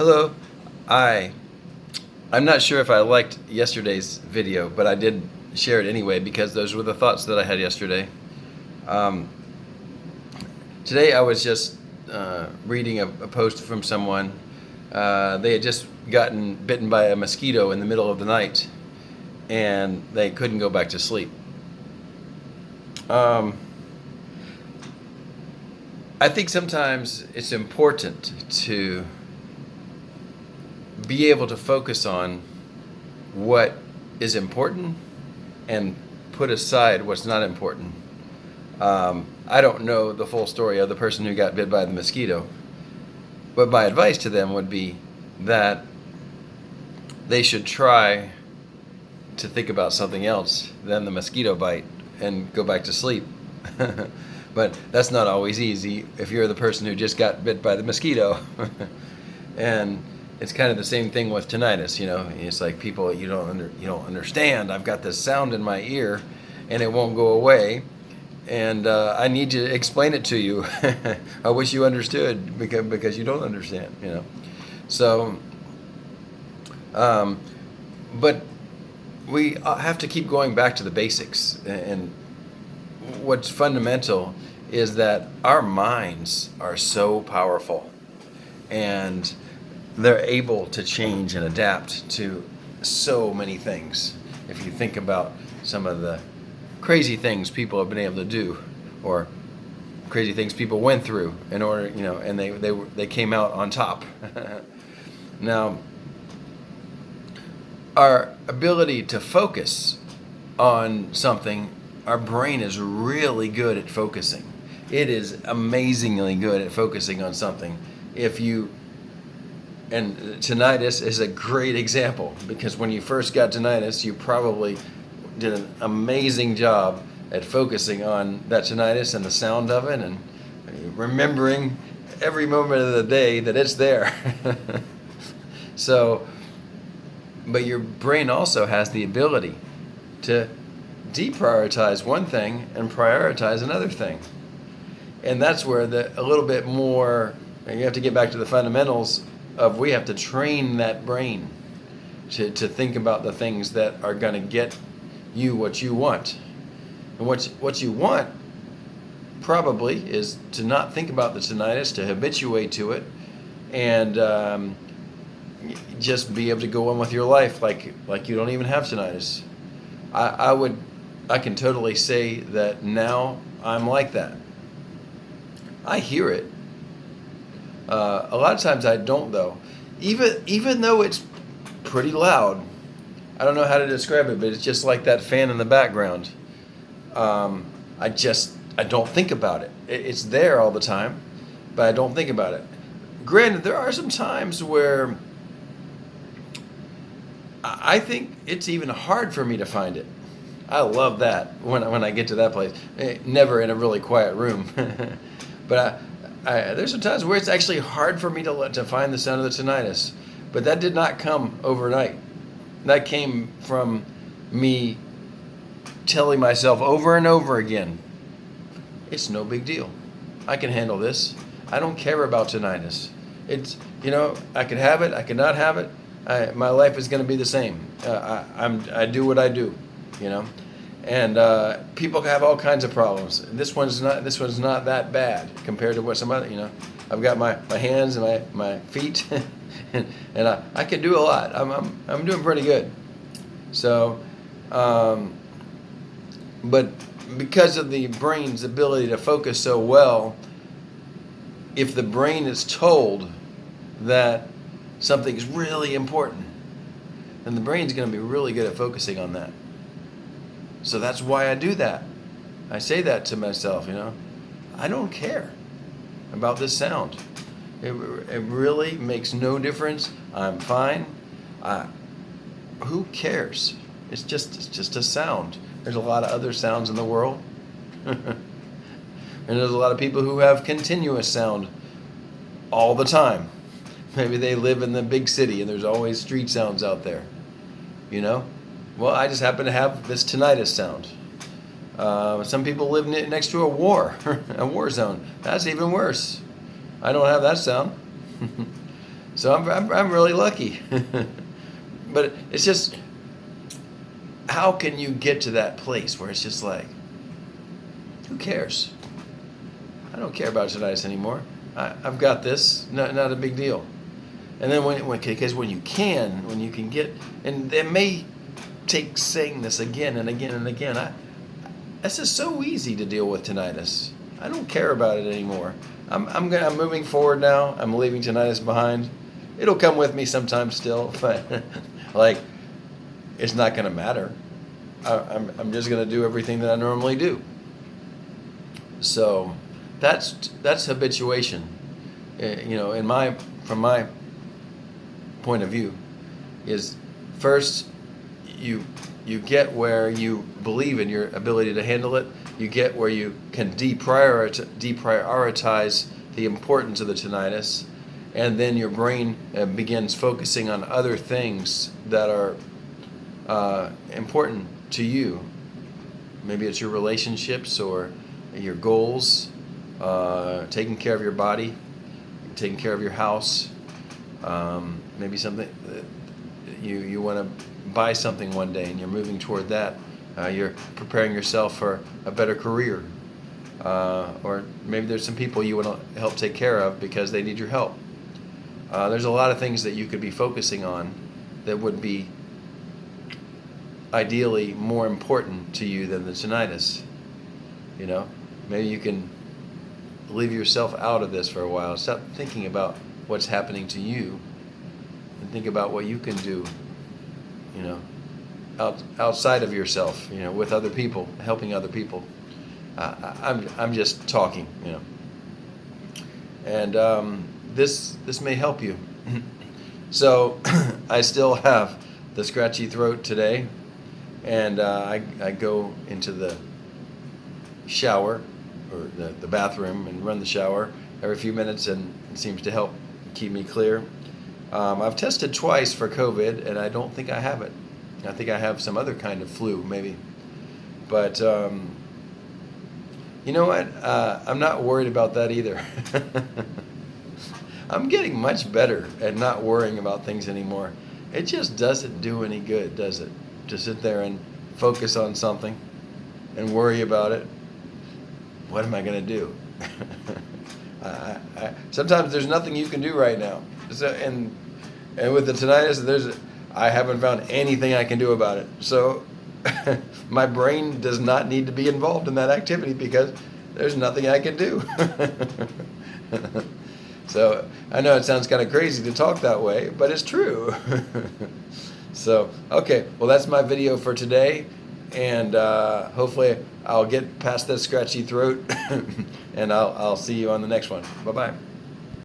Hello. I I'm not sure if I liked yesterday's video, but I did share it anyway because those were the thoughts that I had yesterday. Um, Today I was just reading a post from someone. They had just gotten bitten by a mosquito in the middle of the night, and they couldn't go back to sleep. Um, I think sometimes it's important to be able to focus on what is important and put aside what's not important. I don't know the full story of the person who got bit by the mosquito, but my advice to them would be that they should try to think about something else than the mosquito bite and go back to sleep. But that's not always easy if you're the person who just got bit by the mosquito. And it's kind of the same thing with tinnitus, you know. It's like people, you don't understand. I've got this sound in my ear, and it won't go away, and I need to explain it to you. I wish you understood because you don't understand, you know. So, but we have to keep going back to the basics, and what's fundamental is that our minds are so powerful, and they're able to change and adapt to so many things. If you think about some of the crazy things people have been able to do, or crazy things people went through in order, you know, and they came out on top. Now, our ability to focus on something, our brain is really good at focusing. It is amazingly good at focusing on something. And tinnitus is a great example, because when you first got tinnitus, you probably did an amazing job at focusing on that tinnitus and the sound of it, and remembering every moment of the day that it's there. So, but your brain also has the ability to deprioritize one thing and prioritize another thing. And that's where a little bit more, and you have to get back to the fundamentals of, we have to train that brain to think about the things that are going to get you what you want. And what you want probably is to not think about the tinnitus, to habituate to it, and just be able to go on with your life like you don't even have tinnitus. I can totally say that now I'm like that. I hear it. A lot of times I don't, though. Even though it's pretty loud. I don't know how to describe it, but it's just like that fan in the background. I don't think about it. It's there all the time, but I don't think about it. Granted, there are some times where I think it's even hard for me to find it. I love that when I get to that place. Never in a really quiet room. But there's some times where it's actually hard for me to find the sound of the tinnitus. But that did not come overnight. That came from me telling myself over and over again, it's no big deal. I can handle this. I don't care about tinnitus. It's, I could have it, I could not have it. My life is going to be the same. I do what I do, And people have all kinds of problems. This one's not that bad compared to what some other, I've got my hands and my feet, and I can do a lot. I'm doing pretty good. So, but because of the brain's ability to focus so well, if the brain is told that something's really important, then the brain's going to be really good at focusing on that. So that's why I do that. I say that to myself, I don't care about this sound. It really makes no difference. I'm fine. Who cares? It's just a sound. There's a lot of other sounds in the world. And there's a lot of people who have continuous sound all the time. Maybe they live in the big city and there's always street sounds out there. Well, I just happen to have this tinnitus sound. Some people live next to a war zone. That's even worse. I don't have that sound. So I'm really lucky. But it's just, how can you get to that place where it's just like, who cares? I don't care about tinnitus anymore. I've got this, not a big deal. And then because when you can get, and it may take saying this again and again and again, this is so easy to deal with tinnitus. I don't care about it anymore. I'm moving forward now. I'm leaving tinnitus behind. It'll come with me sometimes still, but like, it's not going to matter. I'm just going to do everything that I normally do. So that's habituation. From my point of view, is first you get where you believe in your ability to handle it. You get where you can deprioritize the importance of the tinnitus, and then your brain begins focusing on other things that are important to you. Maybe it's your relationships or your goals, taking care of your body, taking care of your house, maybe something you want to buy something one day and you're moving toward that. You're preparing yourself for a better career, or maybe there's some people you want to help take care of because they need your help. There's a lot of things that you could be focusing on that would be ideally more important to you than the tinnitus. Maybe you can leave yourself out of this for a while. Stop thinking about what's happening to you and think about what you can do, outside of yourself, with other people, helping other people. I'm just talking, and this may help you. So I still have the scratchy throat today, and I go into the shower or the bathroom and run the shower every few minutes, and it seems to help keep me clear. I've tested twice for COVID, and I don't think I have it. I think I have some other kind of flu, maybe. But you know what? I'm not worried about that either. I'm getting much better at not worrying about things anymore. It just doesn't do any good, does it? To sit there and focus on something and worry about it. What am I going to do? Sometimes there's nothing you can do right now. So, and with the tinnitus, I haven't found anything I can do about it. So my brain does not need to be involved in that activity because there's nothing I can do. So I know it sounds kind of crazy to talk that way, but it's true. So, okay, well, that's my video for today. And hopefully I'll get past that scratchy throat and I'll see you on the next one. Bye-bye.